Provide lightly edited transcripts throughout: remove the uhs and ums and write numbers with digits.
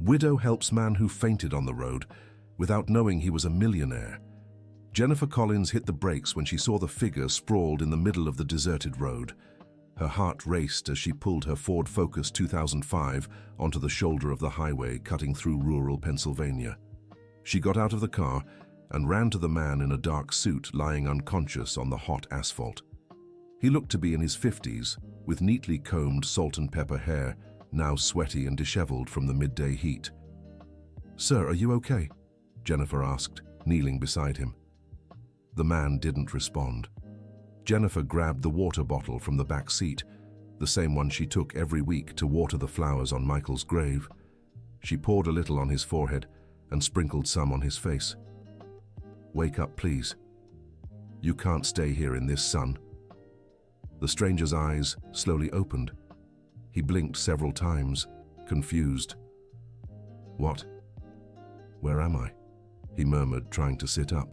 Widow helps man who fainted on the road without knowing he was a millionaire. Jennifer Collins hit the brakes when she saw the figure sprawled in the middle of the deserted road. Her heart raced as she pulled her Ford Focus 2005 onto the shoulder of the highway cutting through rural Pennsylvania. She got out of the car and ran to the man in a dark suit lying unconscious on the hot asphalt. He looked to be in his 50s, with neatly combed salt and pepper hair, now sweaty and disheveled from the midday heat. "Sir, are you okay?" Jennifer asked, kneeling beside him. The man didn't respond. Jennifer grabbed the water bottle from the back seat, the same one she took every week to water the flowers on Michael's grave. She poured a little on his forehead and sprinkled some on his face. "Wake up, please. You can't stay here in this sun." The stranger's eyes slowly opened. He blinked several times, confused. "What? Where am I?" he murmured, trying to sit up.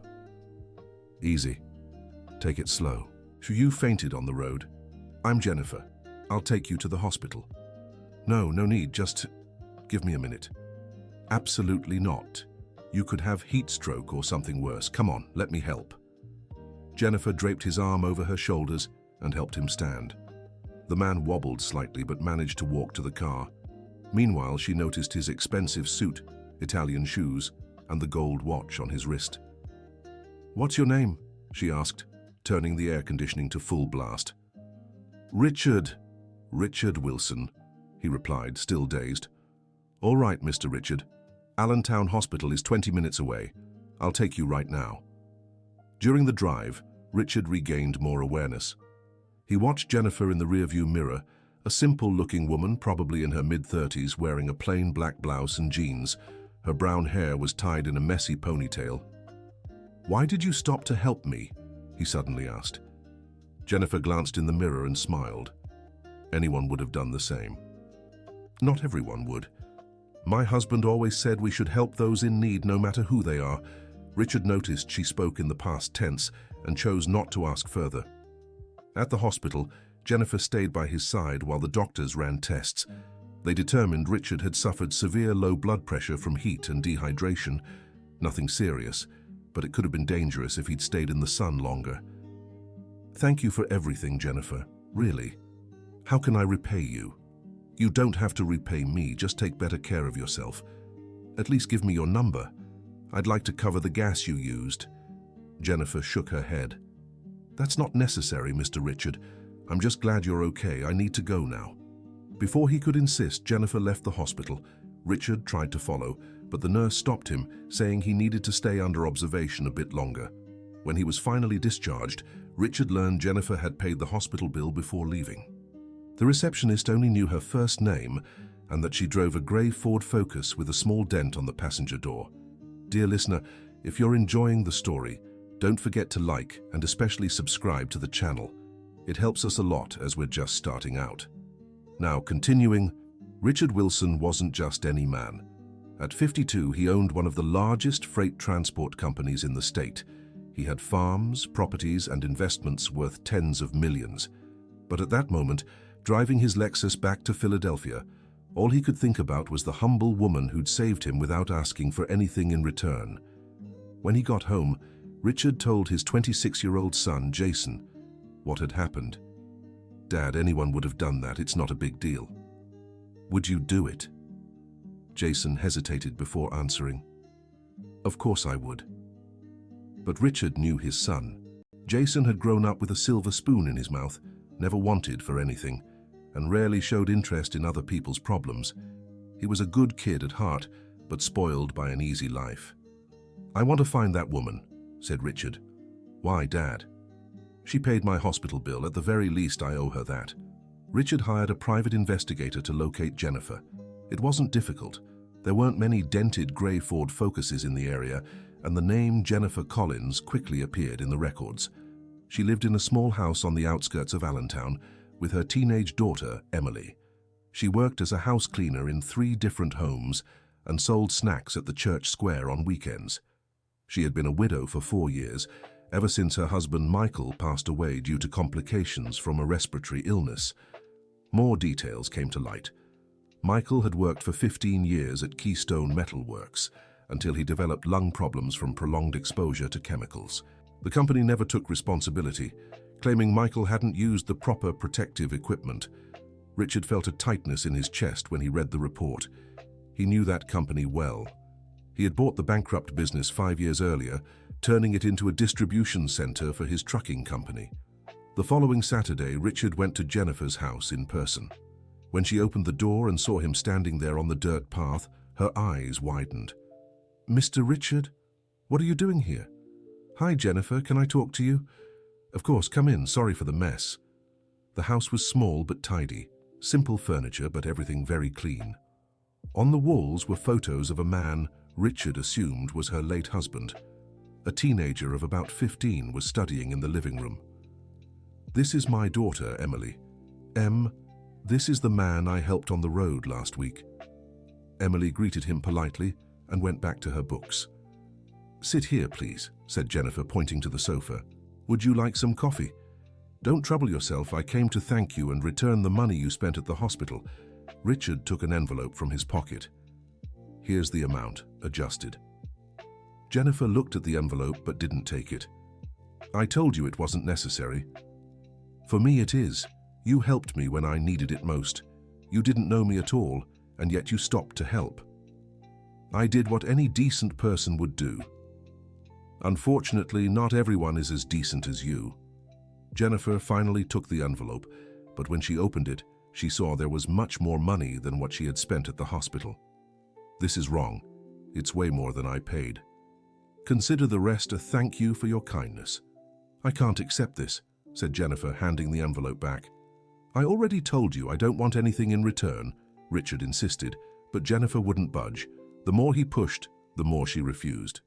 "Easy. Take it slow. You fainted on the road. I'm Jennifer. I'll take you to the hospital." No need. Just give me a minute." "Absolutely not. You could have heat stroke or something worse. Come on, let me help." Jennifer draped his arm over her shoulders and helped him stand. The man wobbled slightly but managed to walk to the car. Meanwhile, she noticed his expensive suit, Italian shoes, and the gold watch on his wrist. "What's your name?" she asked, turning the air conditioning to full blast. Richard Wilson," he replied, still dazed. "All right, Mr. Richard. Allentown Hospital is 20 minutes away. I'll take you right now." During the drive, Richard regained more awareness. He watched Jennifer in the rearview mirror, a simple-looking woman, probably in her mid-30s, wearing a plain black blouse and jeans. Her brown hair was tied in a messy ponytail. "Why did you stop to help me?" he suddenly asked. Jennifer glanced in the mirror and smiled. Anyone would have done the same. "Not everyone would. My husband always said we should help those in need no matter who they are." Richard noticed she spoke in the past tense and chose not to ask further. At the hospital, Jennifer stayed by his side while the doctors ran tests. They determined Richard had suffered severe low blood pressure from heat and dehydration. Nothing serious, but it could have been dangerous if he'd stayed in the sun longer. "Thank you for everything, Jennifer. Really. How can I repay you?" "You don't have to repay me, just take better care of yourself. At least give me your number. I'd like to cover the gas you used." Jennifer shook her head. "That's not necessary, Mr. Richard. I'm just glad you're okay. I need to go now." Before he could insist, Jennifer left the hospital. Richard tried to follow, but the nurse stopped him, saying he needed to stay under observation a bit longer. When he was finally discharged, Richard learned Jennifer had paid the hospital bill before leaving. The receptionist only knew her first name and that she drove a grey Ford Focus with a small dent on the passenger door. Dear listener, if you're enjoying the story, don't forget to like and especially subscribe to the channel. It helps us a lot as we're just starting out. Now, continuing, Richard Wilson wasn't just any man. At 52, he owned one of the largest freight transport companies in the state. He had farms, properties, and investments worth tens of millions. But at that moment, driving his Lexus back to Philadelphia, all he could think about was the humble woman who'd saved him without asking for anything in return. When he got home, Richard told his 26-year-old son, Jason, what had happened. "Dad, anyone would have done that. It's not a big deal." "Would you do it?" Jason hesitated before answering. "Of course I would." But Richard knew his son. Jason had grown up with a silver spoon in his mouth, never wanted for anything, and rarely showed interest in other people's problems. He was a good kid at heart, but spoiled by an easy life. "I want to find that woman," said Richard. "Why, Dad?" "She paid my hospital bill. At the very least, I owe her that." Richard hired a private investigator to locate Jennifer. It wasn't difficult. There weren't many dented grey Ford Focuses in the area, and the name Jennifer Collins quickly appeared in the records. She lived in a small house on the outskirts of Allentown with her teenage daughter, Emily. She worked as a house cleaner in 3 different homes and sold snacks at the church square on weekends. She had been a widow for 4 years, ever since her husband Michael passed away due to complications from a respiratory illness. More details came to light. Michael had worked for 15 years at Keystone Metal Works until he developed lung problems from prolonged exposure to chemicals. The company never took responsibility, claiming Michael hadn't used the proper protective equipment. Richard felt a tightness in his chest when he read the report. He knew that company well. He had bought the bankrupt business 5 years earlier, turning it into a distribution center for his trucking company. The following Saturday, Richard went to Jennifer's house in person. When she opened the door and saw him standing there on the dirt path, her eyes widened. "Mr. Richard, what are you doing here?" "Hi, Jennifer, can I talk to you?" "Of course, come in, sorry for the mess." The house was small but tidy, simple furniture but everything very clean. On the walls were photos of a man Richard assumed was her late husband. A teenager of about 15 was studying in the living room. "This is my daughter, Emily. This is the man I helped on the road last week." Emily greeted him politely and went back to her books. "Sit here, please," said Jennifer, pointing to the sofa. "Would you like some coffee?" "Don't trouble yourself. I came to thank you and return the money you spent at the hospital." Richard took an envelope from his pocket. "Here's the amount, adjusted." Jennifer looked at the envelope but didn't take it. "I told you it wasn't necessary." "For me it is. You helped me when I needed it most. You didn't know me at all, and yet you stopped to help. I did what any decent person would do. Unfortunately, not everyone is as decent as you." Jennifer finally took the envelope, but when she opened it, she saw there was much more money than what she had spent at the hospital. "This is wrong. It's way more than I paid. Consider the rest a thank you for your kindness." "I can't accept this," said Jennifer, handing the envelope back. "I already told you I don't want anything in return," Richard insisted, but Jennifer wouldn't budge. The more he pushed, the more she refused.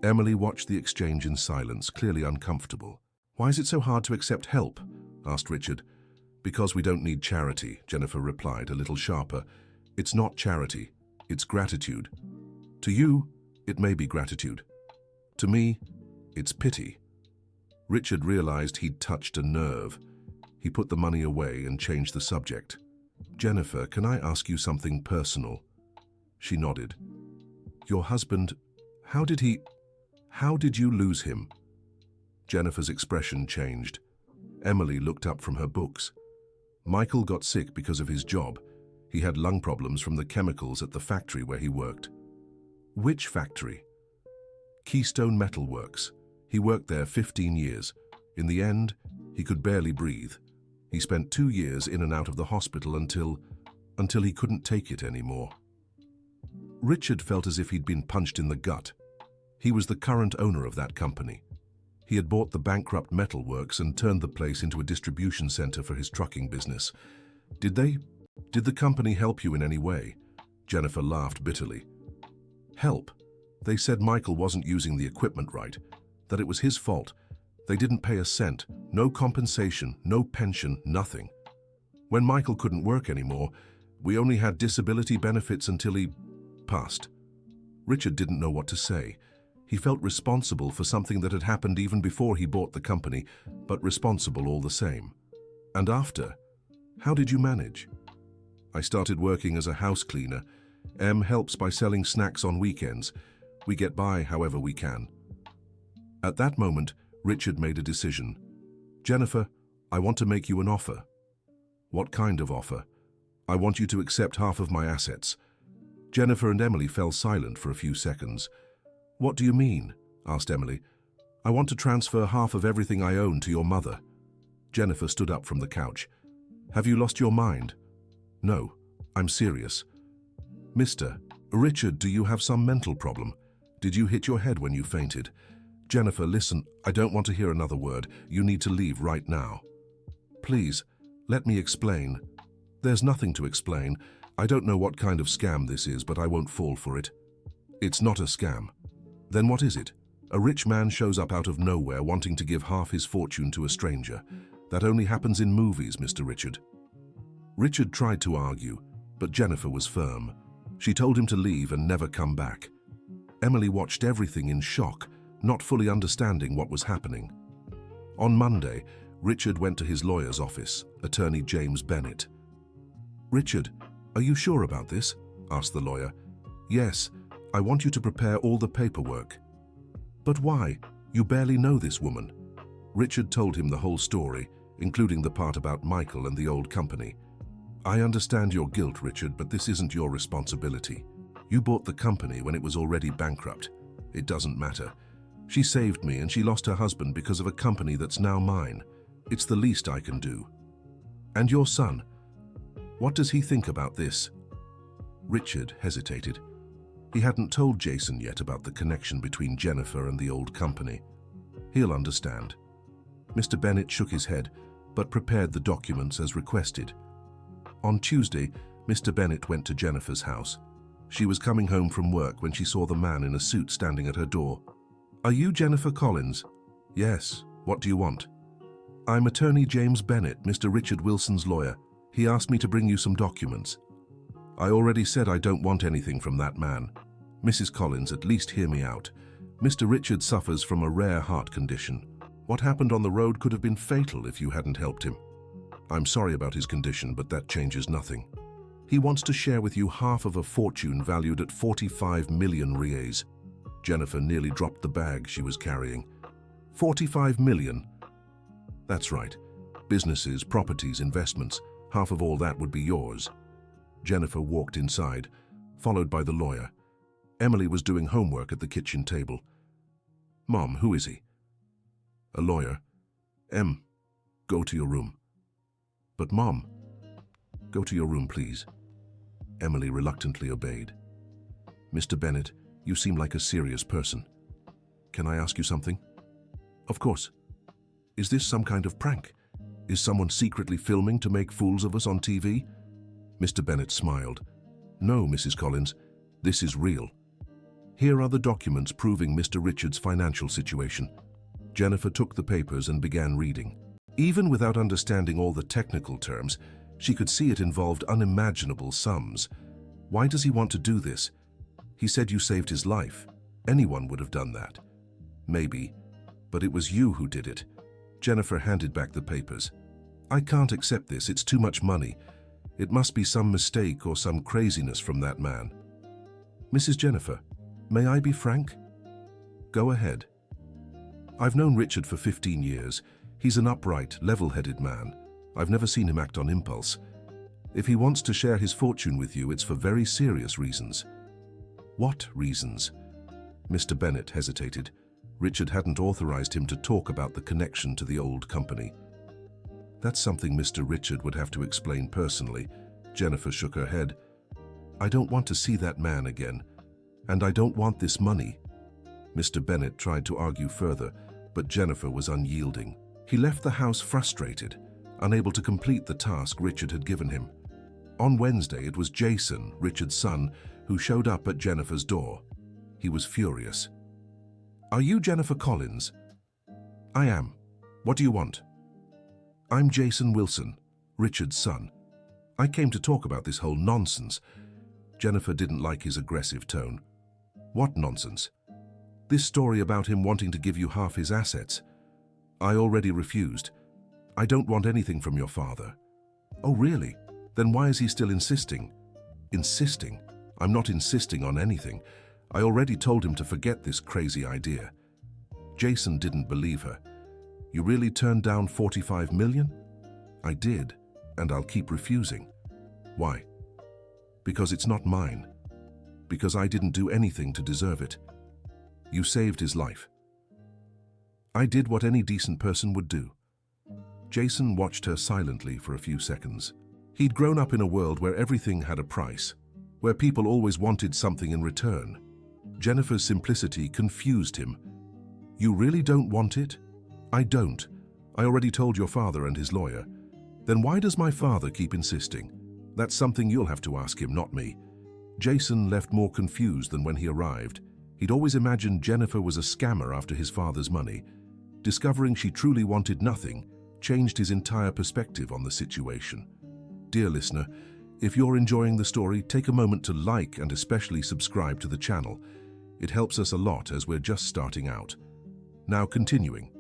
Emily watched the exchange in silence, clearly uncomfortable. "Why is it so hard to accept help?" asked Richard. "Because we don't need charity," Jennifer replied, a little sharper. "It's not charity, it's gratitude. To you, it may be gratitude. To me, it's pity." Richard realized he'd touched a nerve. He put the money away and changed the subject. "Jennifer, can I ask you something personal?" She nodded. "Your husband, how did you lose him?" Jennifer's expression changed. Emily looked up from her books. "Michael got sick because of his job. He had lung problems from the chemicals at the factory where he worked." "Which factory?" "Keystone Metal Works. He worked there 15 years. In the end, he could barely breathe. He spent 2 years in and out of the hospital until he couldn't take it anymore." Richard felt as if he'd been punched in the gut. He was the current owner of that company. He had bought the bankrupt metal works and turned the place into a distribution center for his trucking business. Did the company help you in any way?" Jennifer laughed bitterly. "Help? They said Michael wasn't using the equipment right, that it was his fault. They didn't pay a cent, no compensation, no pension, nothing. When Michael couldn't work anymore, we only had disability benefits until he passed." Richard didn't know what to say. He felt responsible for something that had happened even before he bought the company, but responsible all the same. "And after? How did you manage?" "I started working as a house cleaner. Em helps by selling snacks on weekends. We get by however we can." At that moment, Richard made a decision. "Jennifer, I want to make you an offer." "What kind of offer?" "I want you to accept half of my assets." Jennifer and Emily fell silent for a few seconds. "What do you mean?" asked Emily. "I want to transfer half of everything I own to your mother." Jennifer stood up from the couch. "Have you lost your mind?" "No, I'm serious." "Mr. Richard, do you have some mental problem? Did you hit your head when you fainted?" "Jennifer, listen, I don't want to hear another word. You need to leave right now." "Please, let me explain." "There's nothing to explain. I don't know what kind of scam this is, but I won't fall for it." "It's not a scam." "Then what is it?" "A rich man shows up out of nowhere wanting to give half his fortune to a stranger. That only happens in movies, Mr. Richard." Richard tried to argue, but Jennifer was firm. She told him to leave and never come back. Emily watched everything in shock, not fully understanding what was happening. On Monday, Richard went to his lawyer's office, attorney James Bennett. "Richard, "Are you sure about this?" asked the lawyer. "Yes, I want you to prepare all the paperwork." "But why? You barely know this woman." Richard told him the whole story, including the part about Michael and the old company. "I understand your guilt, Richard, but this isn't your responsibility. You bought the company when it was already bankrupt. It doesn't matter. She saved me and she lost her husband because of a company that's now mine. It's the least I can do." "And your son? What does he think about this?" Richard hesitated. He hadn't told Jason yet about the connection between Jennifer and the old company. "He'll understand." Mr. Bennett shook his head, but prepared the documents as requested. On Tuesday, Mr. Bennett went to Jennifer's house. She was coming home from work when she saw the man in a suit standing at her door. "Are you Jennifer Collins?" "Yes. What do you want?" "I'm attorney James Bennett, Mr. Richard Wilson's lawyer. He asked me to bring you some documents." "I already said I don't want anything from that man." "Mrs. Collins, at least hear me out. Mr. Richard suffers from a rare heart condition. What happened on the road could have been fatal if you hadn't helped him. I'm sorry about his condition, but that changes nothing. He wants to share with you half of a fortune valued at 45 million reais." Jennifer nearly dropped the bag she was carrying. 45 million? "That's right. Businesses, properties, investments. Half of all that would be yours." Jennifer walked inside, followed by the lawyer. Emily was doing homework at the kitchen table. "Mom, who is he?" "A lawyer." Go to your room." "But Mom." "Go to your room, please." Emily reluctantly obeyed. "Mr. Bennett, you seem like a serious person. Can I ask you something?" "Of course." "Is this some kind of prank? Is someone secretly filming to make fools of us on TV?" Mr. Bennett smiled. "No, Mrs. Collins, this is real. Here are the documents proving Mr. Richard's financial situation." Jennifer took the papers and began reading. Even without understanding all the technical terms, she could see it involved unimaginable sums. Why does he want to do this? He said you saved his life. Anyone would have done that. Maybe, but it was you who did it. Jennifer handed back the papers. "I can't accept this, it's too much money. It must be some mistake or some craziness from that man." "Mrs. Jennifer, may I be frank?" "Go ahead." "I've known Richard for 15 years. He's an upright, level-headed man. I've never seen him act on impulse. If he wants to share his fortune with you, it's for very serious reasons." "What reasons?" Mr. Bennett hesitated. Richard hadn't authorized him to talk about the connection to the old company. "That's something Mr. Richard would have to explain personally." Jennifer shook her head. "I don't want to see that man again, and I don't want this money." Mr. Bennett tried to argue further, but Jennifer was unyielding. He left the house frustrated, unable to complete the task Richard had given him. On Wednesday, it was Jason, Richard's son, who showed up at Jennifer's door. He was furious. "Are you Jennifer Collins?" "I am. What do you want?" "I'm Jason Wilson, Richard's son. I came to talk about this whole nonsense." Jennifer didn't like his aggressive tone. "What nonsense?" "This story about him wanting to give you half his assets. I already refused. I don't want anything from your father." "Oh, really? Then why is he still insisting?" "Insisting? I'm not insisting on anything. I already told him to forget this crazy idea." Jason didn't believe her. "You really turned down 45 million?" "I did, and I'll keep refusing." "Why?" "Because it's not mine. Because I didn't do anything to deserve it. You saved his life." "I did what any decent person would do." Jason watched her silently for a few seconds. He'd grown up in a world where everything had a price, where people always wanted something in return. Jennifer's simplicity confused him. "You really don't want it?" "I don't. I already told your father and his lawyer." "Then why does my father keep insisting?" "That's something you'll have to ask him, not me." Jason left more confused than when he arrived. He'd always imagined Jennifer was a scammer after his father's money. Discovering she truly wanted nothing changed his entire perspective on the situation. Dear listener, if you're enjoying the story, take a moment to like and especially subscribe to the channel. It helps us a lot as we're just starting out. Now continuing.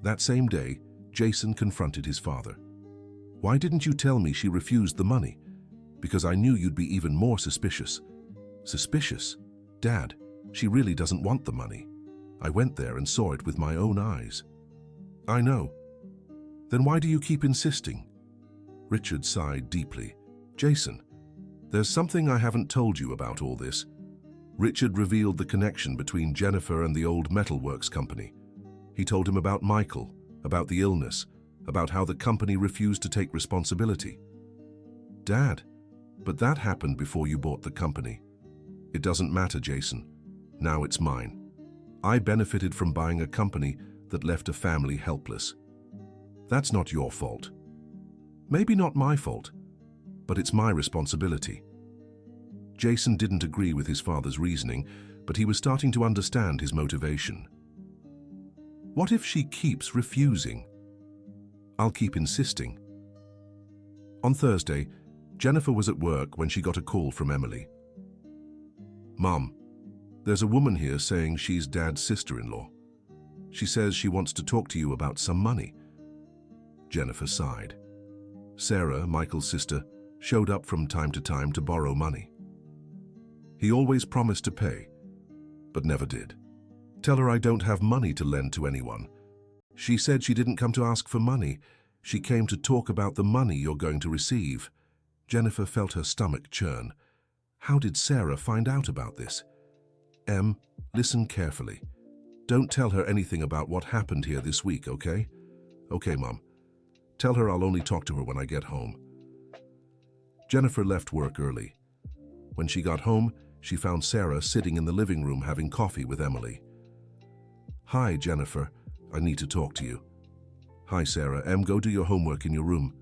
That same day, Jason confronted his father. "Why didn't you tell me she refused the money?" because I knew you'd be even more suspicious. Suspicious? Dad, she really doesn't want the money. I went there and saw it with my own eyes. I know. Then why do you keep insisting? Richard sighed deeply. Jason, there's something I haven't told you about all this. Richard revealed the connection between Jennifer and the old metalworks company. He told him about Michael, about the illness, about how the company refused to take responsibility. Dad, but that happened before you bought the company. It doesn't matter, Jason. Now it's mine. I benefited from buying a company that left a family helpless. That's not your fault. Maybe not my fault, but it's my responsibility. Jason didn't agree with his father's reasoning, but he was starting to understand his motivation. What if she keeps refusing? I'll keep insisting. On Thursday, Jennifer was at work when she got a call from Emily. Mom, there's a woman here saying she's Dad's sister-in-law. She says she wants to talk to you about some money. Jennifer sighed. Sarah, Michael's sister, showed up from time to borrow money. He always promised to pay, but never did. Tell her I don't have money to lend to anyone. She said she didn't come to ask for money. She came to talk about the money you're going to receive. Jennifer felt her stomach churn. How did Sarah find out about this? Em, listen carefully. Don't tell her anything about what happened here this week, okay? Okay, Mom. Tell her I'll only talk to her when I get home. Jennifer left work early. When she got home, she found Sarah sitting in the living room having coffee with Emily. Hi, Jennifer. I need to talk to you. Hi, Sarah. Em, go do your homework in your room.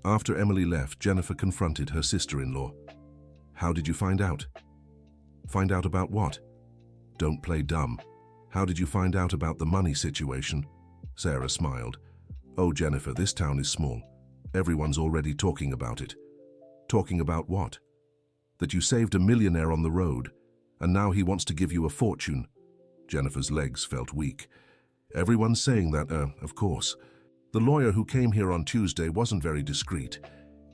After Emily left, Jennifer confronted her sister-in-law. How did you find out? Find out about what? Don't play dumb. How did you find out about the money situation? Sarah smiled. Oh, Jennifer, this town is small. Everyone's already talking about it. Talking about what? That you saved a millionaire on the road, and now he wants to give you a fortune. Jennifer's legs felt weak. Everyone's saying that, of course. The lawyer who came here on Tuesday wasn't very discreet.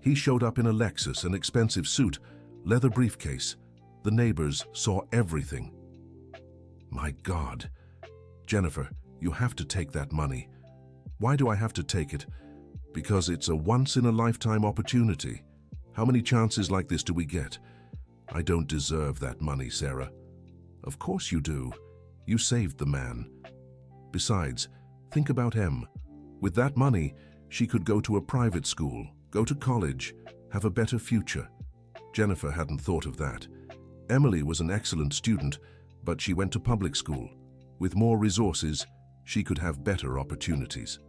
He showed up in a Lexus, an expensive suit, leather briefcase. The neighbors saw everything. My God. Jennifer, you have to take that money. Why do I have to take it? Because it's a once-in-a-lifetime opportunity. How many chances like this do we get? I don't deserve that money, Sarah. Of course you do. You saved the man. Besides, think about Em. With that money, she could go to a private school, go to college, have a better future. Jennifer hadn't thought of that. Emily was an excellent student, but she went to public school. With more resources, she could have better opportunities.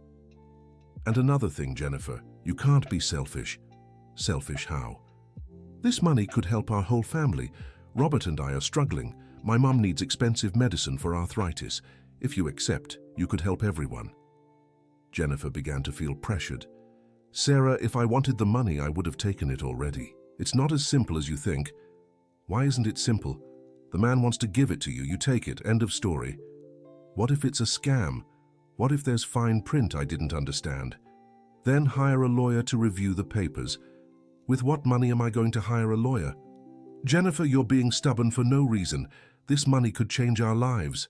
And another thing, Jennifer, you can't be selfish. Selfish how? This money could help our whole family. Robert and I are struggling. My mom needs expensive medicine for arthritis. If you accept, you could help everyone. Jennifer began to feel pressured. Sarah, if I wanted the money, I would have taken it already. It's not as simple as you think. Why isn't it simple? The man wants to give it to you, you take it, end of story. What if it's a scam? What if there's fine print I didn't understand? Then hire a lawyer to review the papers. With what money am I going to hire a lawyer? Jennifer, you're being stubborn for no reason. This money could change our lives.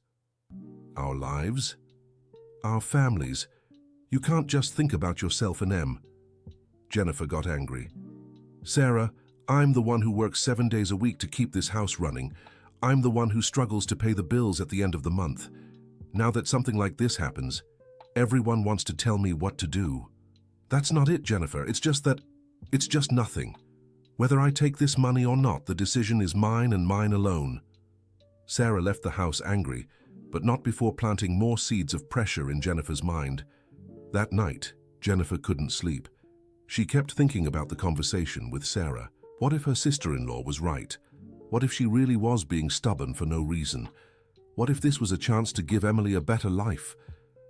Our lives? Our families. You can't just think about yourself and Em. Jennifer got angry. Sarah, I'm the one who works 7 days a week to keep this house running. I'm the one who struggles to pay the bills at the end of the month. Now that something like this happens, everyone wants to tell me what to do. That's not it, Jennifer. It's just nothing. Whether I take this money or not, the decision is mine and mine alone. Sarah left the house angry, but not before planting more seeds of pressure in Jennifer's mind. That night, Jennifer couldn't sleep. She kept thinking about the conversation with Sarah. What if her sister-in-law was right? What if she really was being stubborn for no reason? What if this was a chance to give Emily a better life?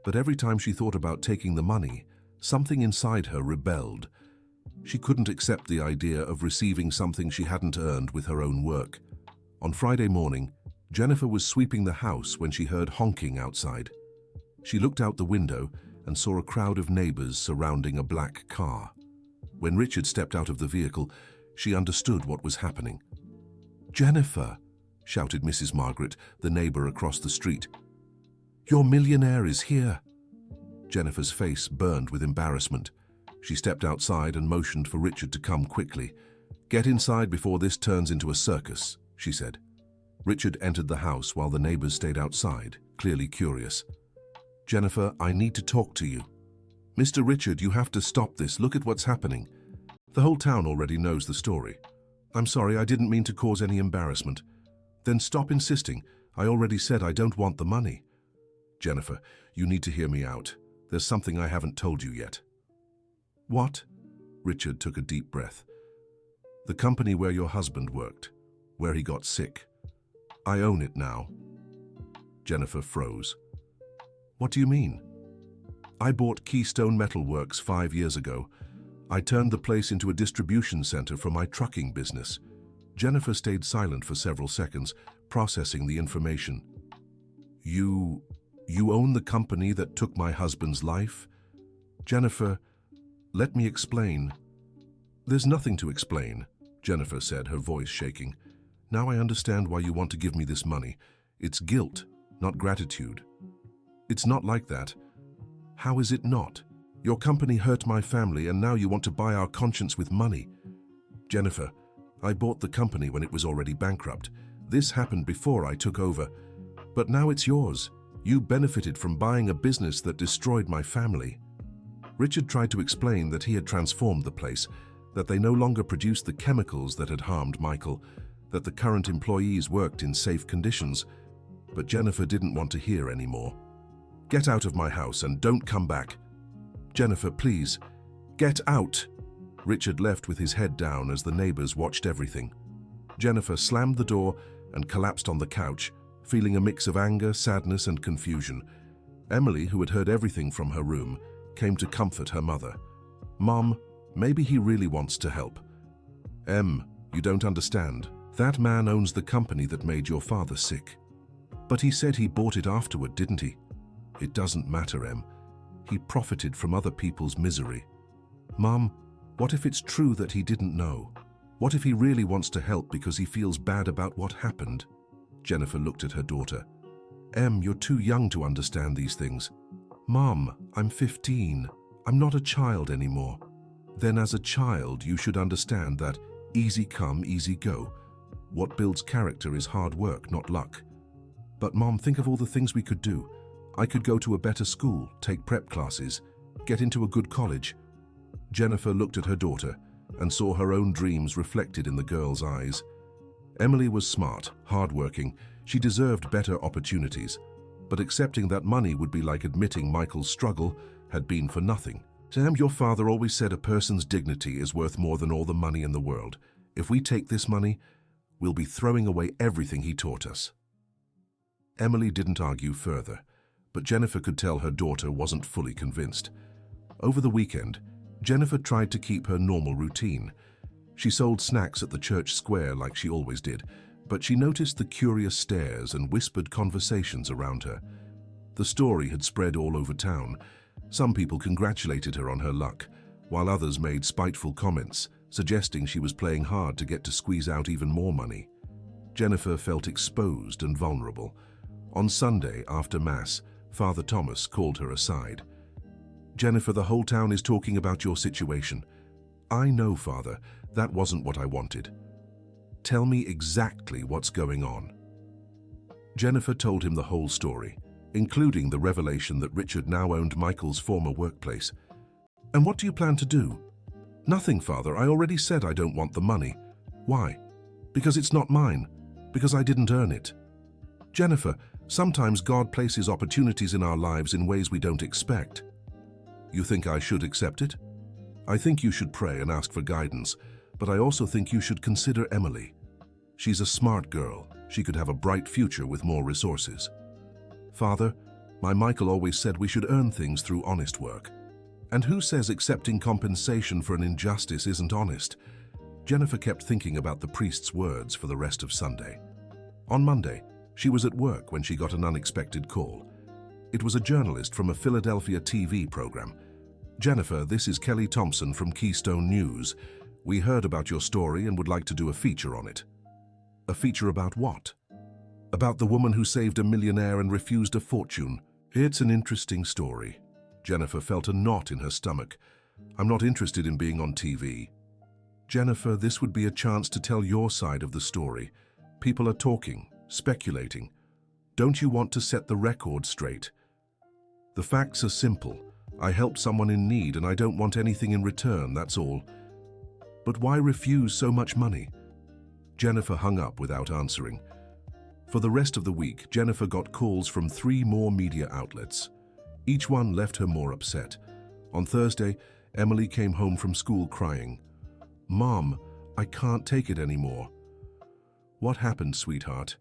But every time she thought about taking the money, something inside her rebelled. She couldn't accept the idea of receiving something she hadn't earned with her own work. On Friday morning, Jennifer was sweeping the house when she heard honking outside. She looked out the window and saw a crowd of neighbors surrounding a black car. When Richard stepped out of the vehicle, She understood what was happening. "Jennifer," shouted Mrs. Margaret, the neighbor across the street. "Your millionaire is here." Jennifer's face burned with embarrassment. She stepped outside and motioned for Richard to come quickly. "Get inside before this turns into a circus," she said. Richard entered the house while the neighbors stayed outside, clearly curious. "Jennifer, I need to talk to you." "Mr. Richard, you have to stop this. Look at what's happening. The whole town already knows the story." "I'm sorry, I didn't mean to cause any embarrassment." "Then stop insisting. I already said I don't want the money." "Jennifer, you need to hear me out. There's something I haven't told you yet." "What?" Richard took a deep breath. "The company where your husband worked, where he got sick. I own it now." Jennifer froze. "What do you mean?" "I bought Keystone Metal Works 5 years ago. I turned the place into a distribution center for my trucking business." Jennifer stayed silent for several seconds, processing the information. You own the company that took my husband's life?" "Jennifer, let me explain." "There's nothing to explain," Jennifer said, her voice shaking. "Now I understand why you want to give me this money. It's guilt, not gratitude." "It's not like that." "How is it not? Your company hurt my family and now you want to buy our conscience with money." "Jennifer, I bought the company when it was already bankrupt. This happened before I took over. But now it's yours. You benefited from buying a business that destroyed my family." Richard tried to explain that he had transformed the place, that they no longer produced the chemicals that had harmed Michael, that the current employees worked in safe conditions. But Jennifer didn't want to hear anymore. "Get out of my house and don't come back." "Jennifer, please, get out." Richard left with his head down as the neighbors watched everything. Jennifer slammed the door and collapsed on the couch, feeling a mix of anger, sadness, and confusion. Emily, who had heard everything from her room, came to comfort her mother. "Mom, maybe he really wants to help." You don't understand. That man owns the company that made your father sick." "But he said he bought it afterward, didn't he?" "It doesn't matter, Em. He profited from other people's misery." "Mom, what if it's true that he didn't know? What if he really wants to help because he feels bad about what happened?" Jennifer looked at her daughter. "You're too young to understand these things." "Mom, I'm 15. I'm not a child anymore." "Then as a child, you should understand that easy come, easy go. What builds character is hard work, not luck." "But Mom, think of all the things we could do. I could go to a better school, take prep classes, get into a good college." Jennifer looked at her daughter and saw her own dreams reflected in the girl's eyes. Emily was smart, hardworking. She deserved better opportunities. But accepting that money would be like admitting Michael's struggle had been for nothing. "Sam, your father always said a person's dignity is worth more than all the money in the world. If we take this money, we'll be throwing away everything he taught us." Emily didn't argue further, but Jennifer could tell her daughter wasn't fully convinced. Over the weekend, Jennifer tried to keep her normal routine. She sold snacks at the church square like she always did, but she noticed the curious stares and whispered conversations around her. The story had spread all over town. Some people congratulated her on her luck, while others made spiteful comments, suggesting she was playing hard to get to squeeze out even more money. Jennifer felt exposed and vulnerable. On Sunday, after Mass, Father Thomas called her aside. "Jennifer, the whole town is talking about your situation." "I know, Father. That wasn't what I wanted." "Tell me exactly what's going on." Jennifer told him the whole story, including the revelation that Richard now owned Michael's former workplace. "And what do you plan to do?" "Nothing, Father. I already said I don't want the money." "Why?" "Because it's not mine. Because I didn't earn it." "Jennifer, sometimes God places opportunities in our lives in ways we don't expect." "You think I should accept it?" "I think you should pray and ask for guidance, but I also think you should consider Emily. She's a smart girl. She could have a bright future with more resources." "Father, my Michael always said we should earn things through honest work." "And who says accepting compensation for an injustice isn't honest?" Jennifer kept thinking about the priest's words for the rest of Sunday. On Monday, she was at work when she got an unexpected call. It was a journalist from a Philadelphia TV program. "Jennifer, this is Kelly Thompson from Keystone News. We heard about your story and would like to do a feature on it. A feature about what? About the woman who saved a millionaire and refused a fortune. It's an interesting story. Jennifer felt a knot in her stomach. I'm not interested in being on TV. Jennifer, this would be a chance to tell your side of the story. People are talking, speculating. Don't you want to set the record straight? The facts are simple. I helped someone in need and I don't want anything in return, that's all. But why refuse so much money? Jennifer hung up without answering. For the rest of the week, Jennifer got calls from 3 more media outlets. Each one left her more upset. On Thursday, Emily came home from school crying. "Mom, I can't take it anymore." "What happened, sweetheart?"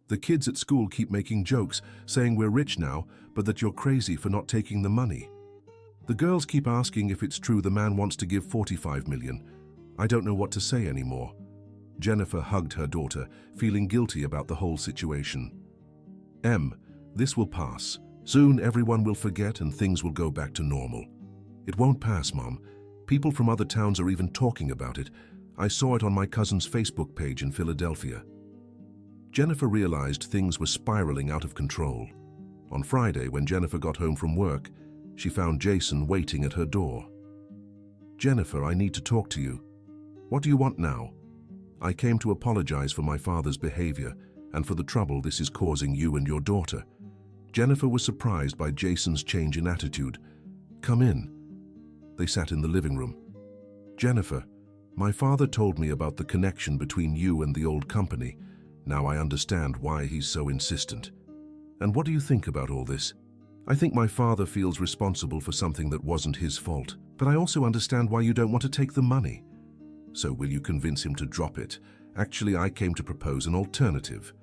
"The kids at school keep making jokes, saying we're rich now, but that you're crazy for not taking the money. The girls keep asking if it's true the man wants to give 45 million. I don't know what to say anymore." Jennifer hugged her daughter, feeling guilty about the whole situation. This will pass. Soon everyone will forget and things will go back to normal." "It won't pass, Mom. People from other towns are even talking about it. I saw it on my cousin's Facebook page in Philadelphia." Jennifer realized things were spiraling out of control. On Friday, when Jennifer got home from work, she found Jason waiting at her door. "Jennifer, I need to talk to you." "What do you want now?" "I came to apologize for my father's behavior and for the trouble this is causing you and your daughter." Jennifer was surprised by Jason's change in attitude. "Come in." They sat in the living room. "Jennifer, my father told me about the connection between you and the old company. Now I understand why he's so insistent." "And what do you think about all this?" "I think my father feels responsible for something that wasn't his fault, but I also understand why you don't want to take the money." "So will you convince him to drop it?" "Actually, I came to propose an alternative."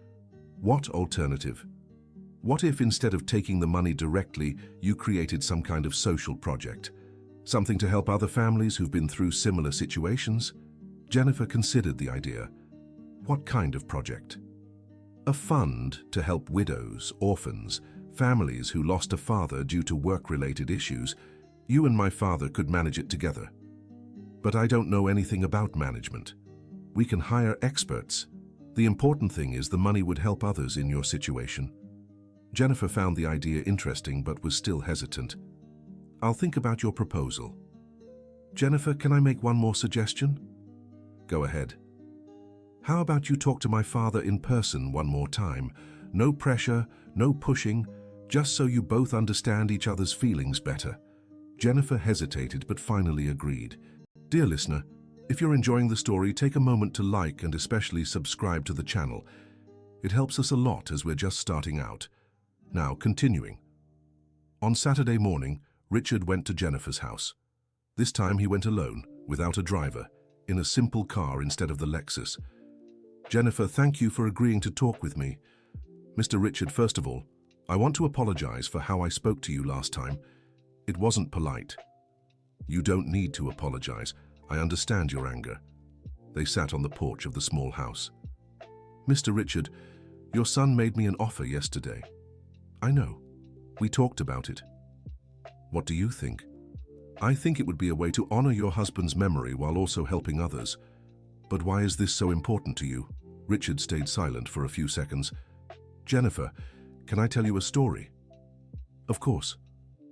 "What alternative?" "What if instead of taking the money directly, you created some kind of social project? Something to help other families who've been through similar situations?" Jennifer considered the idea. "What kind of project?" "A fund to help widows, orphans, families who lost a father due to work-related issues. You and my father could manage it together." "But I don't know anything about management." "We can hire experts. The important thing is the money would help others in your situation." Jennifer found the idea interesting but was still hesitant. "I'll think about your proposal." "Jennifer, can I make one more suggestion?" "Go ahead." "How about you talk to my father in person one more time? No pressure, no pushing, just so you both understand each other's feelings better." Jennifer hesitated but finally agreed. Dear listener, if you're enjoying the story, take a moment to like and especially subscribe to the channel. It helps us a lot as we're just starting out. Now, continuing. On Saturday morning, Richard went to Jennifer's house. This time he went alone, without a driver, in a simple car instead of the Lexus. "Jennifer, thank you for agreeing to talk with me." "Mr. Richard, first of all, I want to apologize for how I spoke to you last time. It wasn't polite." "You don't need to apologize. I understand your anger." They sat on the porch of the small house. "Mr. Richard, your son made me an offer yesterday." "I know. We talked about it." "What do you think?" "I think it would be a way to honor your husband's memory while also helping others." "But why is this so important to you?" Richard stayed silent for a few seconds. "Jennifer, can I tell you a story?" "Of course.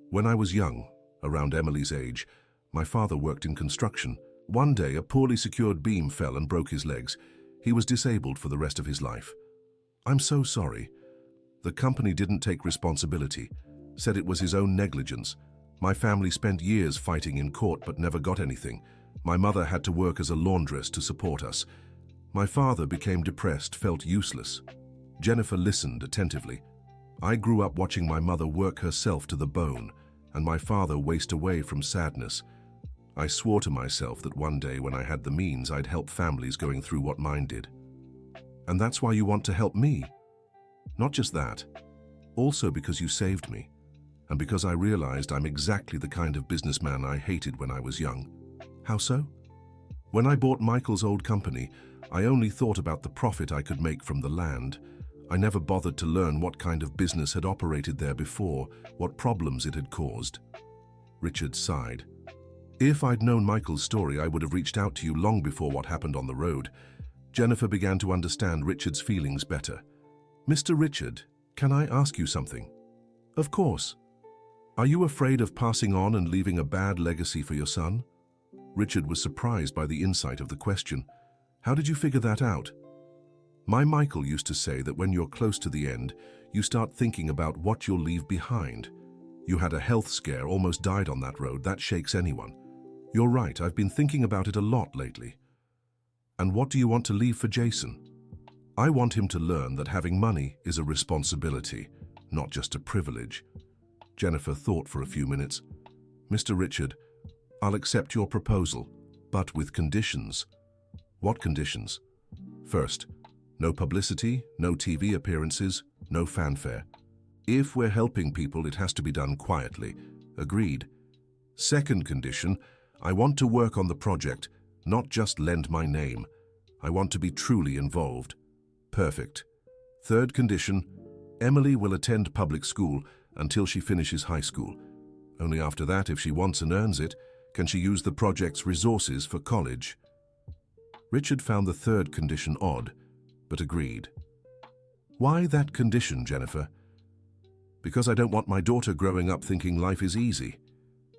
When I was young, around Emily's age, my father worked in construction. One day, a poorly secured beam fell and broke his legs. He was disabled for the rest of his life. I'm so sorry. The company didn't take responsibility, said it was his own negligence. My family spent years fighting in court but never got anything. My mother had to work as a laundress to support us. My father became depressed, felt useless." Jennifer listened attentively. "I grew up watching my mother work herself to the bone, and my father waste away from sadness. I swore to myself that one day when I had the means, I'd help families going through what mine did." "And that's why you want to help me?" "Not just that. Also because you saved me, and because I realized I'm exactly the kind of businessman I hated when I was young." "How so?" "When I bought Michael's old company, I only thought about the profit I could make from the land. I never bothered to learn what kind of business had operated there before, what problems it had caused." Richard sighed. If I'd known Michael's story, I would have reached out to you long before what happened on the road. Jennifer began to understand Richard's feelings better. Mr. Richard, can I ask you something? Of course. Are you afraid of passing on and leaving a bad legacy for your son? Richard was surprised by the insight of the question. How did you figure that out? My Michael used to say that when you're close to the end, you start thinking about what you'll leave behind. You had a health scare, almost died on that road. That shakes anyone. You're right, I've been thinking about it a lot lately. And what do you want to leave for Jason? I want him to learn that having money is a responsibility, not just a privilege. Jennifer thought for a few minutes. Mr. Richard, I'll accept your proposal, but with conditions. What conditions? First, no publicity, no TV appearances, no fanfare. If we're helping people, it has to be done quietly. Agreed. Second condition, I want to work on the project, not just lend my name. I want to be truly involved. Perfect. Third condition, Emily will attend public school until she finishes high school. Only after that, if she wants and earns it, can she use the project's resources for college. Richard found the third condition odd, but agreed. Why that condition, Jennifer? Because I don't want my daughter growing up thinking life is easy.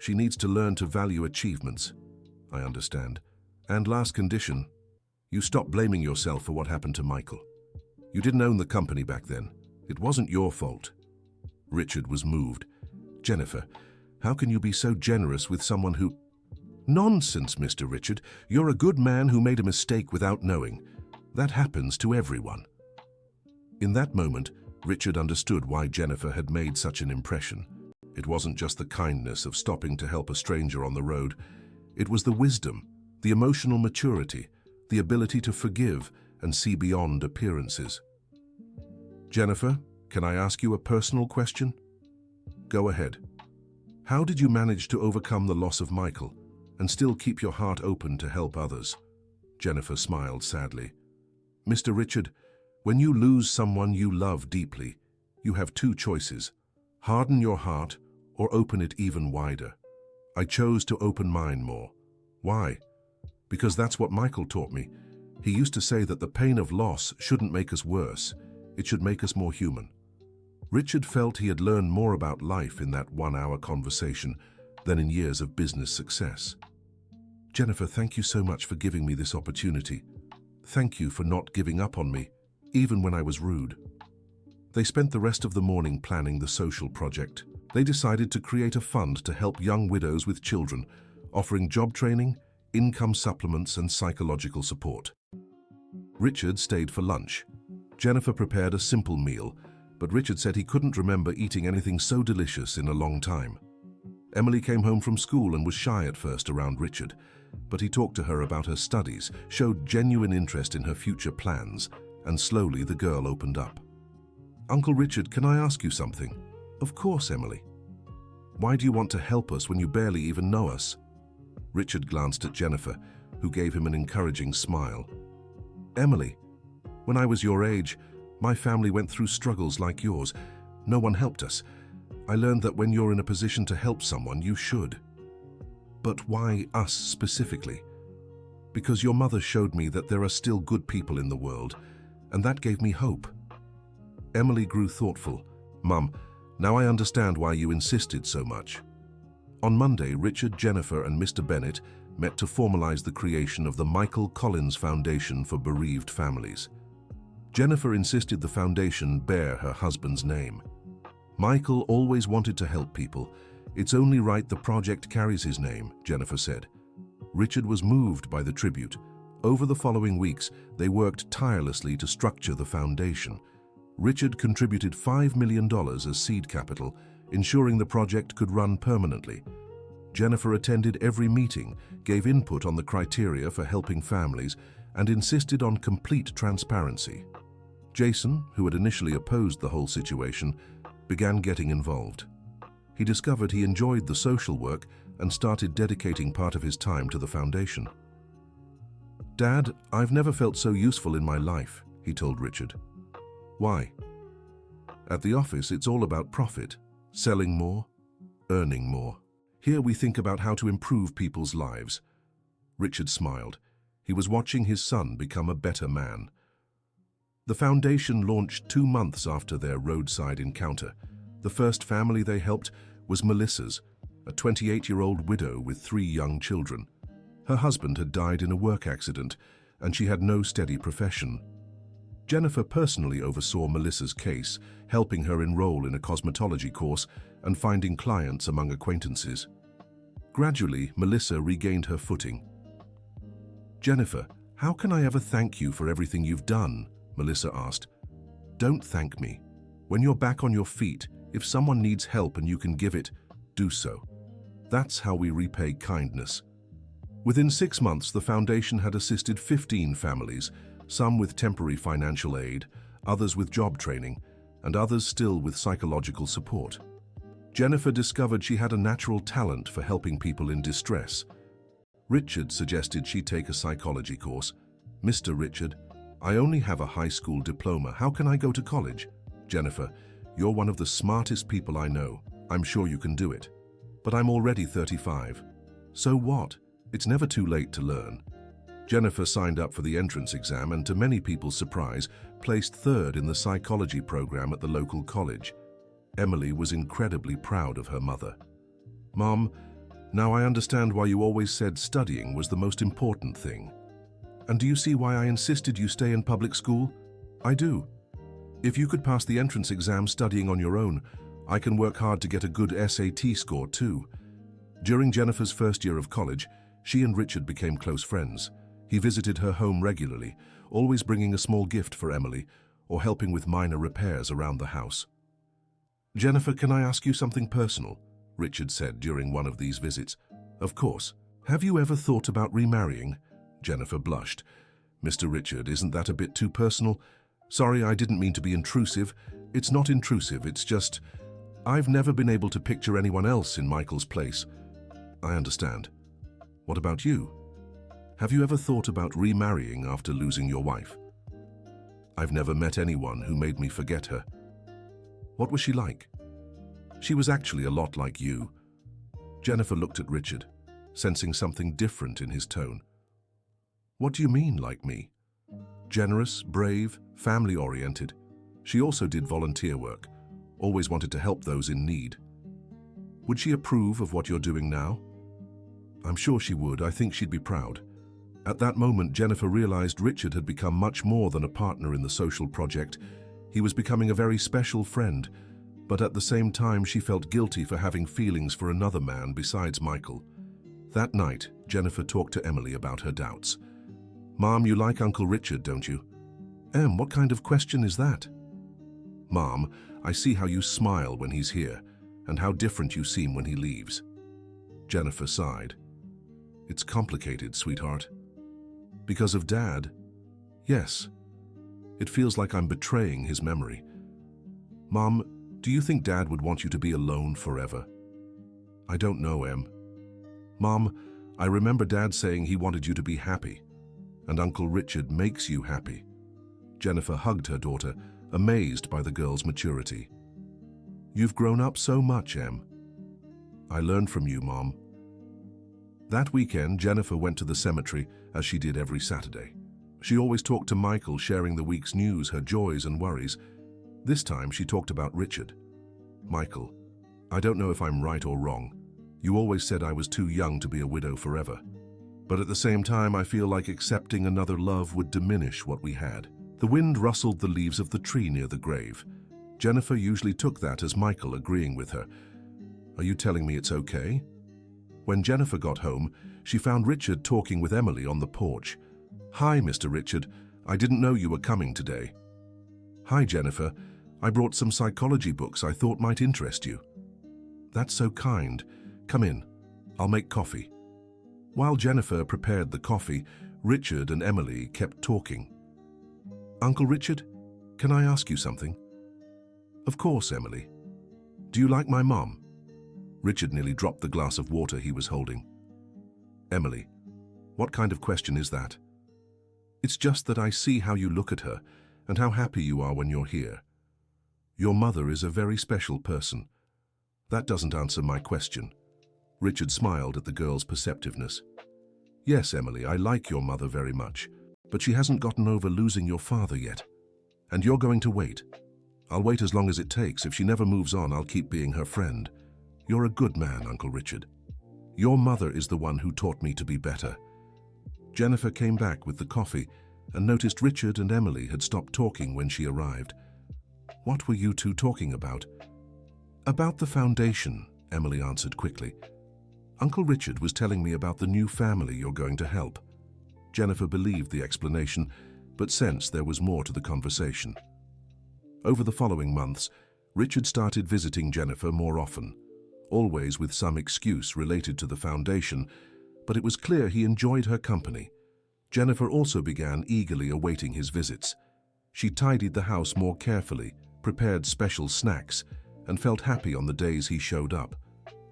She needs to learn to value achievements. I understand. And last condition, you stop blaming yourself for what happened to Michael. You didn't own the company back then. It wasn't your fault. Richard was moved. Jennifer, how can you be so generous with someone who... Nonsense, Mr. Richard. You're a good man who made a mistake without knowing. That happens to everyone. In that moment, Richard understood why Jennifer had made such an impression. It wasn't just the kindness of stopping to help a stranger on the road. It was the wisdom, the emotional maturity, the ability to forgive and see beyond appearances. Jennifer, can I ask you a personal question? Go ahead. How did you manage to overcome the loss of Michael and still keep your heart open to help others? Jennifer smiled sadly. Mr. Richard, when you lose someone you love deeply, you have two choices: harden your heart or open it even wider. I chose to open mine more. Why? Because that's what Michael taught me. He used to say that the pain of loss shouldn't make us worse, it should make us more human. Richard felt he had learned more about life in that one-hour conversation than in years of business success. Jennifer, thank you so much for giving me this opportunity. Thank you for not giving up on me, even when I was rude. They spent the rest of the morning planning the social project. They decided to create a fund to help young widows with children, offering job training, income supplements, and psychological support. Richard stayed for lunch. Jennifer prepared a simple meal, but Richard said he couldn't remember eating anything so delicious in a long time. Emily came home from school and was shy at first around Richard, but he talked to her about her studies, showed genuine interest in her future plans, and slowly the girl opened up. Uncle Richard, can I ask you something? Of course, Emily. Why do you want to help us when you barely even know us? Richard glanced at Jennifer, who gave him an encouraging smile. Emily, when I was your age, my family went through struggles like yours. No one helped us. I learned that when you're in a position to help someone, you should. But why us specifically? Because your mother showed me that there are still good people in the world, and that gave me hope. Emily grew thoughtful. Mum, now I understand why you insisted so much. On Monday, Richard, Jennifer, and Mr. Bennett met to formalize the creation of the Michael Collins Foundation for Bereaved Families. Jennifer insisted the foundation bear her husband's name. Michael always wanted to help people. It's only right the project carries his name, Jennifer said. Richard was moved by the tribute. Over the following weeks, they worked tirelessly to structure the foundation. Richard contributed $5 million as seed capital, ensuring the project could run permanently. Jennifer attended every meeting, gave input on the criteria for helping families, and insisted on complete transparency. Jason, who had initially opposed the whole situation, began getting involved. He discovered he enjoyed the social work and started dedicating part of his time to the foundation. Dad, I've never felt so useful in my life, he told Richard. Why? At the office, it's all about profit, selling more, earning more. Here we think about how to improve people's lives. Richard smiled. He was watching his son become a better man. The foundation launched 2 months after their roadside encounter. The first family they helped was Melissa's, a 28-year-old widow with 3 young children. Her husband had died in a work accident, and she had no steady profession. Jennifer personally oversaw Melissa's case, helping her enroll in a cosmetology course and finding clients among acquaintances. Gradually, Melissa regained her footing. "Jennifer, how can I ever thank you for everything you've done?" Melissa asked. "Don't thank me. When you're back on your feet, if someone needs help and you can give it, do so. That's how we repay kindness." Within 6 months, the foundation had assisted 15 families, some with temporary financial aid, others with job training, and others still with psychological support. Jennifer discovered she had a natural talent for helping people in distress. Richard suggested she take a psychology course. "Mr. Richard, I only have a high school diploma. How can I go to college?" "Jennifer, you're one of the smartest people I know. I'm sure you can do it." "But I'm already 35. "So what? It's never too late to learn." Jennifer signed up for the entrance exam and, to many people's surprise, placed 3rd in the psychology program at the local college. Emily was incredibly proud of her mother. "Mom, now I understand why you always said studying was the most important thing. And do you see why I insisted you stay in public school?" "I do. If you could pass the entrance exam studying on your own, I can work hard to get a good SAT score too." During Jennifer's first year of college, she and Richard became close friends. He visited her home regularly, always bringing a small gift for Emily or helping with minor repairs around the house. "Jennifer, can I ask you something personal?" Richard said during one of these visits. "Of course. Have you ever thought about remarrying?" Jennifer blushed. "Mr. Richard, isn't that a bit too personal? Sorry, I didn't mean to be intrusive. It's not intrusive, it's just I've never been able to picture anyone else in Michael's place." "I understand. What about you? Have you ever thought about remarrying after losing your wife?" "I've never met anyone who made me forget her." "What was she like?" "She was actually a lot like you." Jennifer looked at Richard, sensing something different in his tone. "What do you mean, like me?" "Generous, brave, family-oriented. She also did volunteer work, always wanted to help those in need." "Would she approve of what you're doing now?" "I'm sure she would. I think she'd be proud." At that moment, Jennifer realized Richard had become much more than a partner in the social project. He was becoming a very special friend, but at the same time she felt guilty for having feelings for another man besides Michael. That night, Jennifer talked to Emily about her doubts. "Mom, you like Uncle Richard, don't you?" "Em, what kind of question is that?" "Mom, I see how you smile when he's here, and how different you seem when he leaves." Jennifer sighed. "It's complicated, sweetheart." "Because of Dad?" "Yes. It feels like I'm betraying his memory." "Mom, do you think Dad would want you to be alone forever?" "I don't know, Em." "Mom, I remember Dad saying he wanted you to be happy, and Uncle Richard makes you happy." Jennifer hugged her daughter, amazed by the girl's maturity. "You've grown up so much, Em." "I learned from you, Mom." That weekend, Jennifer went to the cemetery, as she did every Saturday. She always talked to Michael, sharing the week's news, her joys and worries. This time, she talked about Richard. "Michael, I don't know if I'm right or wrong. You always said I was too young to be a widow forever. But at the same time, I feel like accepting another love would diminish what we had." The wind rustled the leaves of the tree near the grave. Jennifer usually took that as Michael agreeing with her. "Are you telling me it's okay?" When Jennifer got home, she found Richard talking with Emily on the porch. "Hi, Mr. Richard. I didn't know you were coming today." "Hi, Jennifer. I brought some psychology books I thought might interest you." "That's so kind. Come in. I'll make coffee." While Jennifer prepared the coffee, Richard and Emily kept talking. "Uncle Richard, can I ask you something?" "Of course, Emily." "Do you like my mom?" Richard nearly dropped the glass of water he was holding. "Emily, what kind of question is that?" "It's just that I see how you look at her and how happy you are when you're here. Your mother is a very special person." "That doesn't answer my question." Richard smiled at the girl's perceptiveness. Yes, Emily, I like your mother very much, but she hasn't gotten over losing your father yet. And you're going to wait. I'll wait as long as it takes. If she never moves on, I'll keep being her friend. You're a good man, Uncle Richard. Your mother is the one who taught me to be better. Jennifer came back with the coffee and noticed Richard and Emily had stopped talking when she arrived. What were you two talking about? About the foundation, Emily answered quickly. Uncle Richard was telling me about the new family you're going to help. Jennifer believed the explanation, but sensed there was more to the conversation. Over the following months, Richard started visiting Jennifer more often, always with some excuse related to the foundation, but it was clear he enjoyed her company. Jennifer also began eagerly awaiting his visits. She tidied the house more carefully, prepared special snacks, and felt happy on the days he showed up.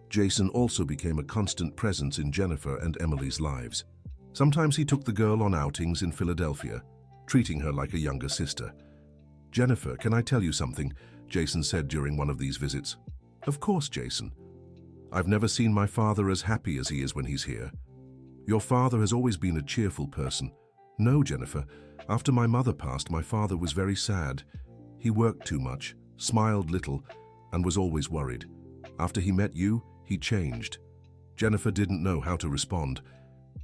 Jason also became a constant presence in Jennifer and Emily's lives. Sometimes he took the girl on outings in Philadelphia, treating her like a younger sister. Jennifer, can I tell you something? Jason said during one of these visits. Of course, Jason. I've never seen my father as happy as he is when he's here. Your father has always been a cheerful person. No, Jennifer, after my mother passed, my father was very sad. He worked too much, smiled little, and was always worried. After he met you, he changed. Jennifer didn't know how to respond.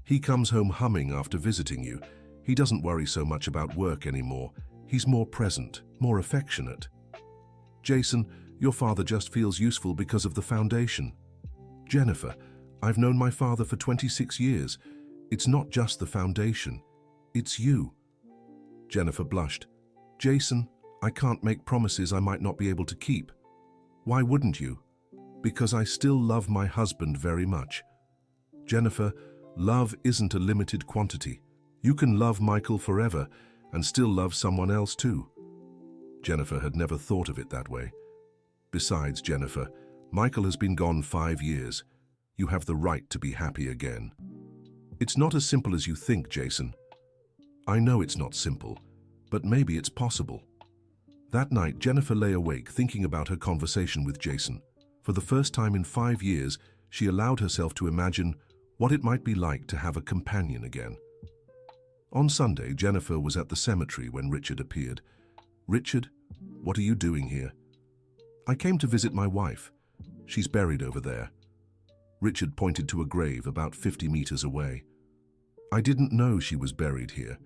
He comes home humming after visiting you. He doesn't worry so much about work anymore. He's more present, more affectionate. Jason, your father just feels useful because of the foundation. Jennifer, I've known my father for 26 years. It's not just the foundation. It's you. Jennifer blushed. Jason, I can't make promises I might not be able to keep. Why wouldn't you? Because I still love my husband very much. Jennifer, love isn't a limited quantity. You can love Michael forever and still love someone else too. Jennifer had never thought of it that way. Besides, Jennifer, Michael has been gone 5 years. You have the right to be happy again. It's not as simple as you think, Jason. I know it's not simple, but maybe it's possible. That night, Jennifer lay awake thinking about her conversation with Jason. For the first time in 5 years, she allowed herself to imagine what it might be like to have a companion again. On Sunday, Jennifer was at the cemetery when Richard appeared. Richard, what are you doing here? I came to visit my wife. She's buried over there. Richard pointed to a grave about 50 meters away. I didn't know she was buried here.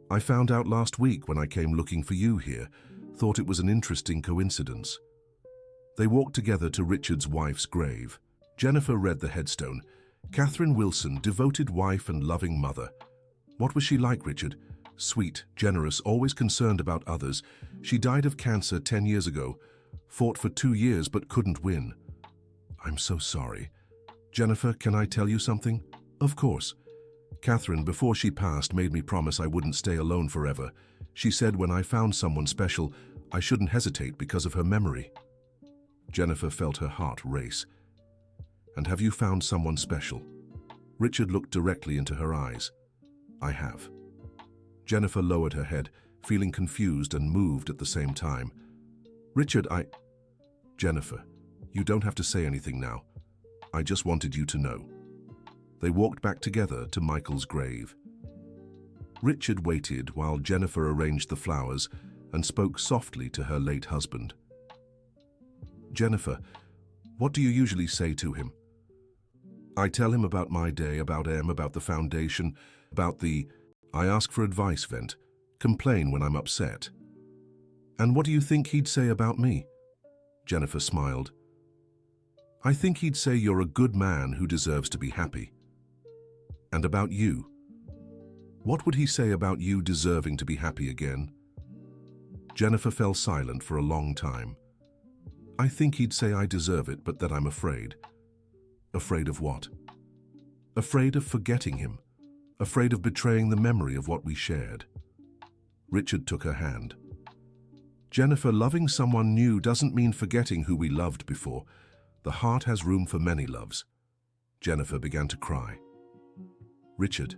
I found out last week when I came looking for you here. Thought it was an interesting coincidence. They walked together to Richard's wife's grave. Jennifer read the headstone. Catherine Wilson, devoted wife and loving mother. What was she like, Richard? Sweet, generous, always concerned about others. She died of cancer 10 years ago. Fought for 2 years but couldn't win. I'm so sorry. Jennifer, can I tell you something? Of course. Catherine, before she passed, made me promise I wouldn't stay alone forever. She said when I found someone special, I shouldn't hesitate because of her memory. Jennifer felt her heart race. And have you found someone special? Richard looked directly into her eyes. I have. Jennifer lowered her head, feeling confused and moved at the same time. Richard, Jennifer, you don't have to say anything now. I just wanted you to know. They walked back together to Michael's grave. Richard waited while Jennifer arranged the flowers and spoke softly to her late husband. Jennifer, what do you usually say to him? I tell him about my day, about Em, about the foundation, I ask for advice, vent, complain when I'm upset. And what do you think he'd say about me? Jennifer smiled. I think he'd say you're a good man who deserves to be happy. And about you? What would he say about you deserving to be happy again? Jennifer fell silent for a long time. I think he'd say I deserve it, but that I'm afraid. Afraid of what? Afraid of forgetting him. Afraid of betraying the memory of what we shared. Richard took her hand. Jennifer, loving someone new doesn't mean forgetting who we loved before. The heart has room for many loves. Jennifer began to cry. Richard,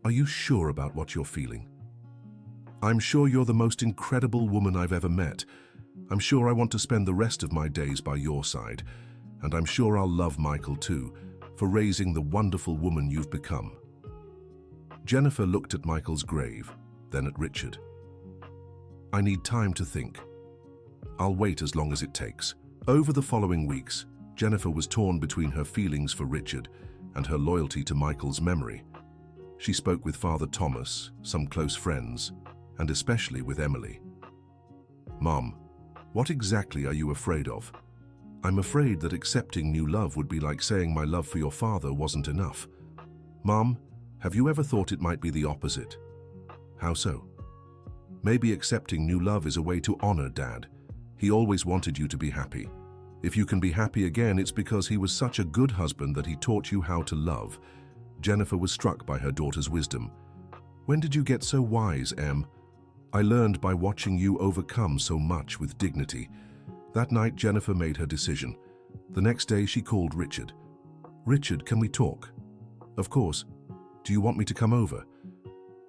are you sure about what you're feeling? I'm sure you're the most incredible woman I've ever met. I'm sure I want to spend the rest of my days by your side. and I'm sure I'll love Michael too, for raising the wonderful woman you've become." Jennifer looked at Michael's grave, then at Richard. "I need time to think. I'll wait as long as it takes." Over the following weeks, Jennifer was torn between her feelings for Richard and her loyalty to Michael's memory. She spoke with Father Thomas, some close friends, and especially with Emily. "Mom, what exactly are you afraid of?" "I'm afraid that accepting new love would be like saying my love for your father wasn't enough." "Mom, have you ever thought it might be the opposite?" "How so?" "Maybe accepting new love is a way to honor Dad. He always wanted you to be happy. If you can be happy again, it's because he was such a good husband that he taught you how to love." Jennifer was struck by her daughter's wisdom. "When did you get so wise, Em?" "I learned by watching you overcome so much with dignity." That night, Jennifer made her decision. The next day, she called Richard. "Richard, can we talk?" "Of course. Do you want me to come over?"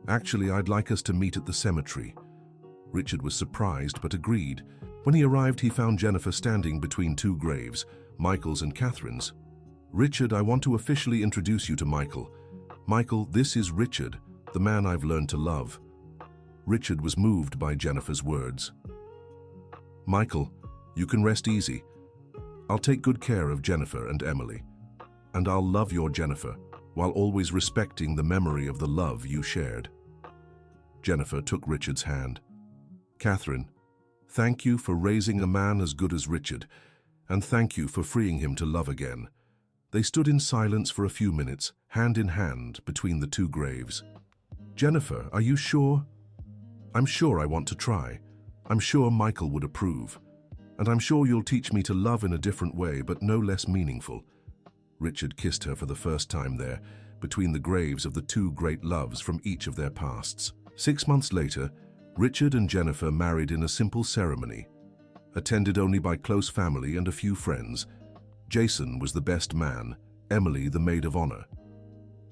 "Actually, I'd like us to meet at the cemetery." Richard was surprised but agreed. When he arrived, he found Jennifer standing between two graves, Michael's and Catherine's. "Richard, I want to officially introduce you to Michael. Michael, this is Richard, the man I've learned to love." Richard was moved by Jennifer's words. "Michael, you can rest easy. I'll take good care of Jennifer and Emily. And I'll love your Jennifer, while always respecting the memory of the love you shared." Jennifer took Richard's hand. "Catherine, thank you for raising a man as good as Richard, and thank you for freeing him to love again." They stood in silence for a few minutes, hand in hand, between the two graves. "Jennifer, are you sure?" "I'm sure I want to try. I'm sure Michael would approve. And I'm sure you'll teach me to love in a different way, but no less meaningful." Richard kissed her for the first time there, between the graves of the two great loves from each of their pasts. 6 months later, Richard and Jennifer married in a simple ceremony, attended only by close family and a few friends. Jason was the best man, Emily the maid of honor.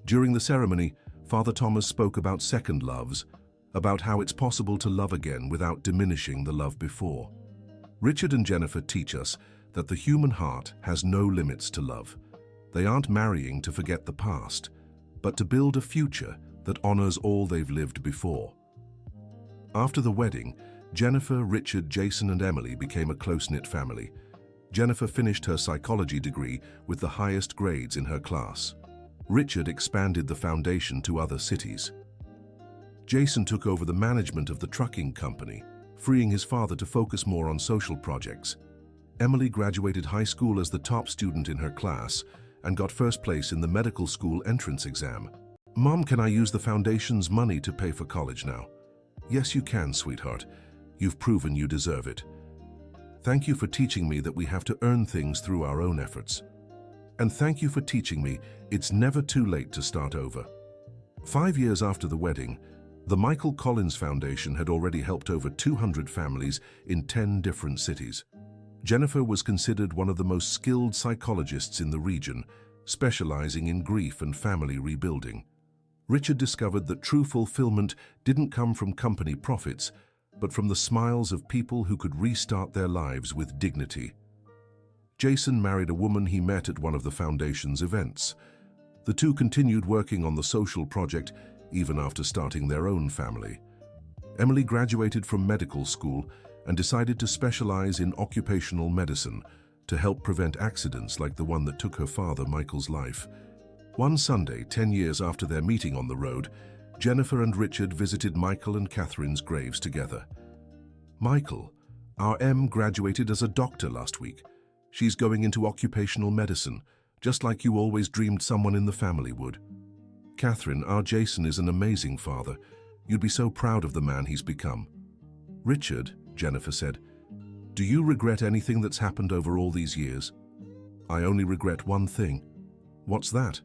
During the ceremony, Father Thomas spoke about second loves, about how it's possible to love again without diminishing the love before. Richard and Jennifer teach us that the human heart has no limits to love. They aren't marrying to forget the past, but to build a future that honors all they've lived before. After the wedding, Jennifer, Richard, Jason, and Emily became a close-knit family. Jennifer finished her psychology degree with the highest grades in her class. Richard expanded the foundation to other cities. Jason took over the management of the trucking company, freeing his father to focus more on social projects. Emily graduated high school as the top student in her class and got first place in the medical school entrance exam. "Mom, can I use the foundation's money to pay for college now?" "Yes, you can, sweetheart. You've proven you deserve it. Thank you for teaching me that we have to earn things through our own efforts. And thank you for teaching me it's never too late to start over." 5 years after the wedding, the Michael Collins Foundation had already helped over 200 families in 10 different cities. Jennifer was considered one of the most skilled psychologists in the region, specializing in grief and family rebuilding. Richard discovered that true fulfillment didn't come from company profits, but from the smiles of people who could restart their lives with dignity. Jason married a woman he met at one of the foundation's events. The two continued working on the social project even after starting their own family. Emily graduated from medical school and decided to specialize in occupational medicine to help prevent accidents like the one that took her father Michael's life. One Sunday, 10 years after their meeting on the road, Jennifer and Richard visited Michael and Catherine's graves together. "Michael, our Em graduated as a doctor last week. She's going into occupational medicine, just like you always dreamed someone in the family would. Catherine, our Jason is an amazing father. You'd be so proud of the man he's become." "Richard," Jennifer said, "do you regret anything that's happened over all these years?" "I only regret one thing." "What's that?"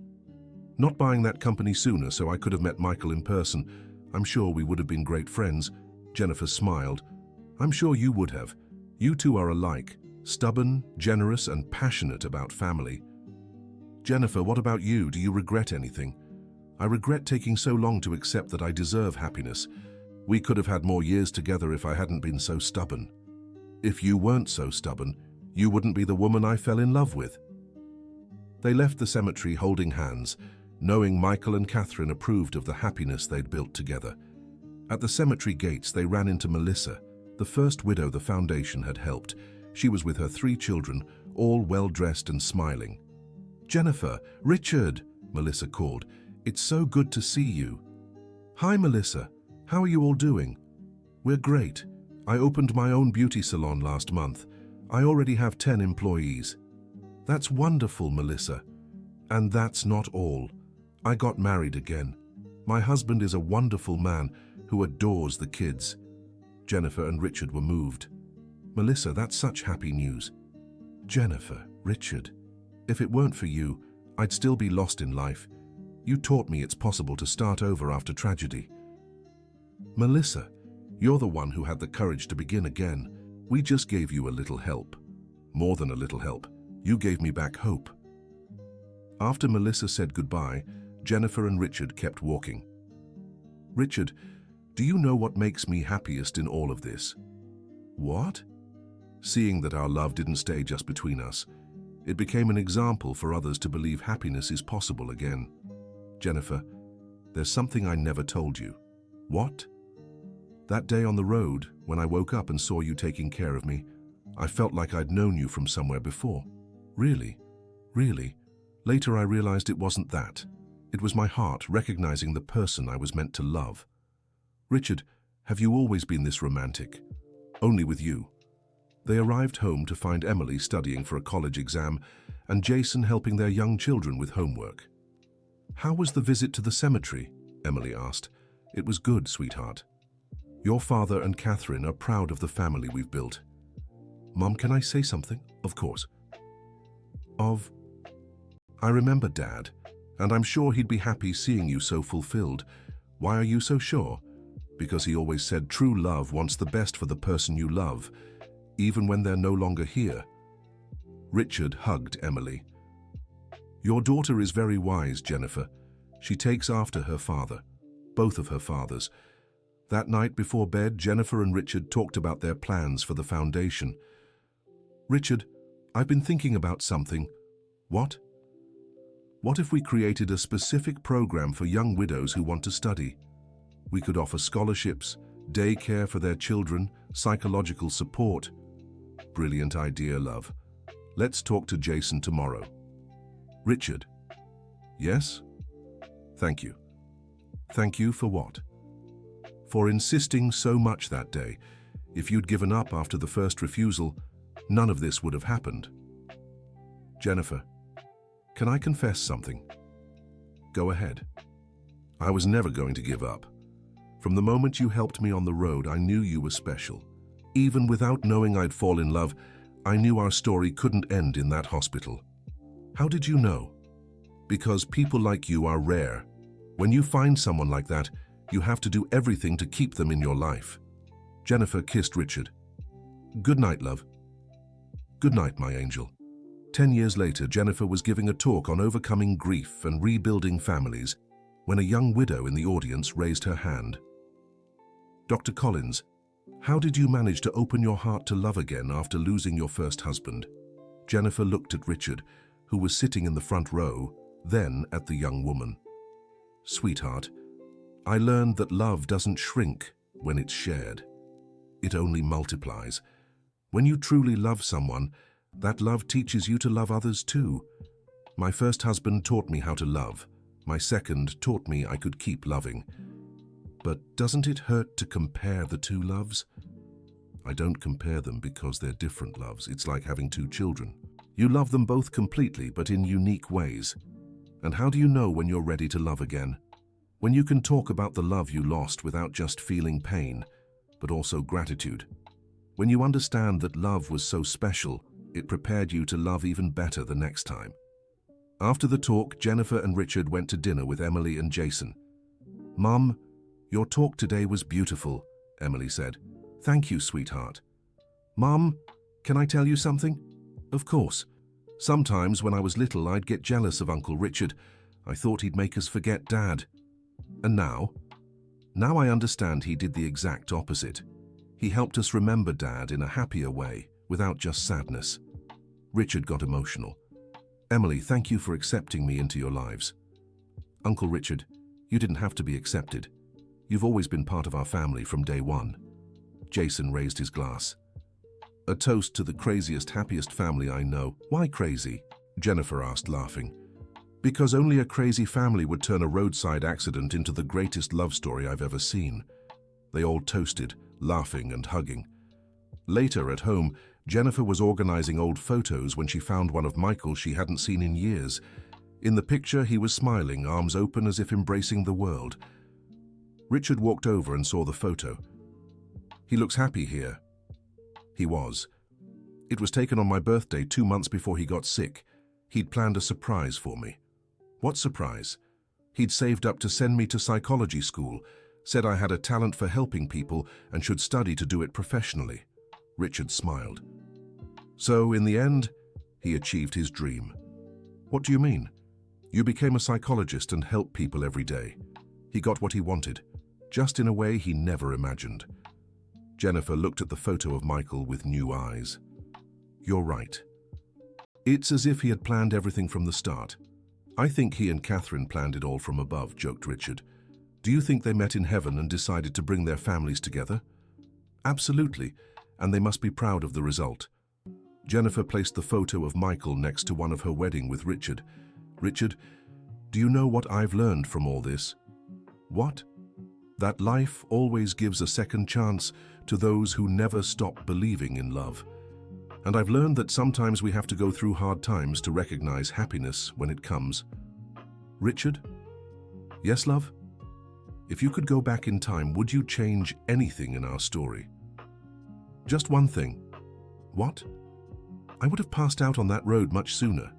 "Not buying that company sooner so I could have met Michael in person. I'm sure we would have been great friends." Jennifer smiled. "I'm sure you would have. You two are alike, stubborn, generous, and passionate about family." "Jennifer, what about you? Do you regret anything?" "I regret taking so long to accept that I deserve happiness. We could have had more years together if I hadn't been so stubborn." "If you weren't so stubborn, you wouldn't be the woman I fell in love with." They left the cemetery holding hands, knowing Michael and Catherine approved of the happiness they'd built together. At the cemetery gates, they ran into Melissa, the first widow the foundation had helped. She was with her 3 children, all well-dressed and smiling. "Jennifer, Richard," Melissa called. "It's so good to see you." "Hi, Melissa. How are you all doing?" "We're great. I opened my own beauty salon last month. I already have 10 employees." "That's wonderful, Melissa. And that's not all. I got married again. My husband is a wonderful man who adores the kids." Jennifer and Richard were moved. "Melissa, that's such happy news." "Jennifer, Richard, if it weren't for you, I'd still be lost in life. You taught me it's possible to start over after tragedy." "Melissa, you're the one who had the courage to begin again. We just gave you a little help. More than a little help. You gave me back hope." After Melissa said goodbye, Jennifer and Richard kept walking. "Richard, do you know what makes me happiest in all of this?" "What?" "Seeing that our love didn't stay just between us. It became an example for others to believe happiness is possible again." "Jennifer, there's something I never told you." "What?" "That day on the road, when I woke up and saw you taking care of me, I felt like I'd known you from somewhere before." "Really? Really?" "Later I realized it wasn't that. It was my heart recognizing the person I was meant to love." "Richard, have you always been this romantic?" "Only with you." They arrived home to find Emily studying for a college exam and Jason helping their young children with homework. "How was the visit to the cemetery?" Emily asked. "It was good, sweetheart. Your father and Catherine are proud of the family we've built." "Mom, can I say something?" "Of course." "I remember Dad, and I'm sure he'd be happy seeing you so fulfilled." "Why are you so sure?" "Because he always said true love wants the best for the person you love, even when they're no longer here." Richard hugged Emily. "Your daughter is very wise, Jennifer. She takes after her father, both of her fathers." That night before bed, Jennifer and Richard talked about their plans for the foundation. "Richard, I've been thinking about something." "What?" "What if we created a specific program for young widows who want to study? We could offer scholarships, daycare for their children, psychological support." "Brilliant idea, love. Let's talk to Jason tomorrow." "Richard." "Yes?" "Thank you." "Thank you for what?" "For insisting so much that day. If you'd given up after the first refusal, none of this would have happened." "Jennifer, can I confess something?" "Go ahead." "I was never going to give up. From the moment you helped me on the road, I knew you were special. Even without knowing I'd fall in love, I knew our story couldn't end in that hospital." "How did you know?" "Because people like you are rare. When you find someone like that, you have to do everything to keep them in your life." Jennifer kissed Richard. "Good night, love." "Good night, my angel." 10 years later, Jennifer was giving a talk on overcoming grief and rebuilding families when a young widow in the audience raised her hand. "Dr. Collins, how did you manage to open your heart to love again after losing your first husband?" Jennifer looked at Richard, who was sitting in the front row, then at the young woman. "Sweetheart, I learned that love doesn't shrink when it's shared. It only multiplies. When you truly love someone, that love teaches you to love others too. My first husband taught me how to love. My second taught me I could keep loving. But doesn't it hurt to compare the two loves?" "I don't compare them because they're different loves. It's like having 2 children. You love them both completely, but in unique ways. And how do you know when you're ready to love again? When you can talk about the love you lost without just feeling pain, but also gratitude. When you understand that love was so special, it prepared you to love even better the next time." After the talk, Jennifer and Richard went to dinner with Emily and Jason. "Mum, your talk today was beautiful," Emily said. "Thank you, sweetheart." "Mum, can I tell you something?" "Of course. Sometimes when I was little, I'd get jealous of Uncle Richard. I thought he'd make us forget Dad. And now? Now I understand he did the exact opposite. He helped us remember Dad in a happier way, without just sadness." Richard got emotional. Emily, thank you for accepting me into your lives. Uncle Richard, you didn't have to be accepted. You've always been part of our family from day one. Jason raised his glass. A toast to the craziest, happiest family I know. Why crazy? Jennifer asked, laughing. Because only a crazy family would turn a roadside accident into the greatest love story I've ever seen. They all toasted, laughing and hugging. Later, at home, Jennifer was organizing old photos when she found one of Michael's she hadn't seen in years. In the picture, he was smiling, arms open as if embracing the world. Richard walked over and saw the photo. He looks happy here. He was. It was taken on my birthday 2 months before he got sick. He'd planned a surprise for me. What surprise? He'd saved up to send me to psychology school, said I had a talent for helping people and should study to do it professionally. Richard smiled. So, in the end, he achieved his dream. What do you mean? You became a psychologist and helped people every day. He got what he wanted, just in a way he never imagined. Jennifer looked at the photo of Michael with new eyes. You're right. It's as if he had planned everything from the start. I think he and Catherine planned it all from above, joked Richard. Do you think they met in heaven and decided to bring their families together? Absolutely, and they must be proud of the result. Jennifer placed the photo of Michael next to one of her wedding with Richard. Richard, do you know what I've learned from all this? What? That life always gives a second chance to those who never stop believing in love. And I've learned that sometimes we have to go through hard times to recognize happiness when it comes. Richard? Yes, love? If you could go back in time, would you change anything in our story? Just one thing. What? I would have passed out on that road much sooner.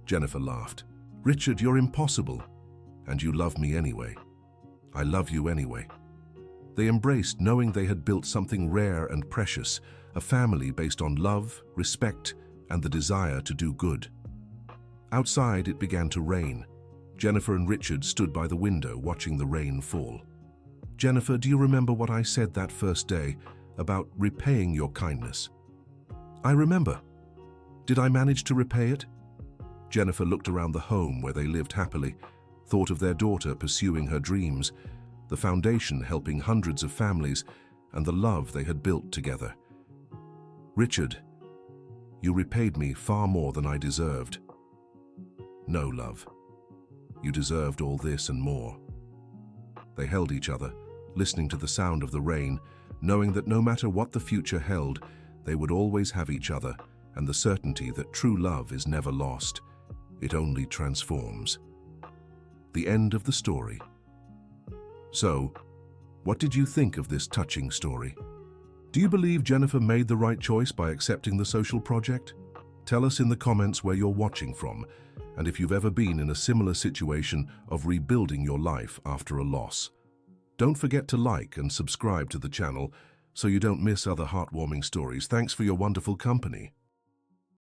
Jennifer laughed. Richard, you're impossible. And you love me anyway. I love you anyway. They embraced, knowing they had built something rare and precious, a family based on love, respect, and the desire to do good. Outside, it began to rain. Jennifer and Richard stood by the window watching the rain fall. Jennifer, do you remember what I said that first day about repaying your kindness? I remember. Did I manage to repay it? Jennifer looked around the home where they lived happily, thought of their daughter pursuing her dreams, the foundation helping hundreds of families, and the love they had built together. Richard, you repaid me far more than I deserved. No, love. You deserved all this and more. They held each other, listening to the sound of the rain, knowing that no matter what the future held, they would always have each other and the certainty that true love is never lost. It only transforms. The end of the story. So, what did you think of this touching story? Do you believe Jennifer made the right choice by accepting the social project? Tell us in the comments where you're watching from, and if you've ever been in a similar situation of rebuilding your life after a loss. Don't forget to like and subscribe to the channel so you don't miss other heartwarming stories. Thanks for your wonderful company.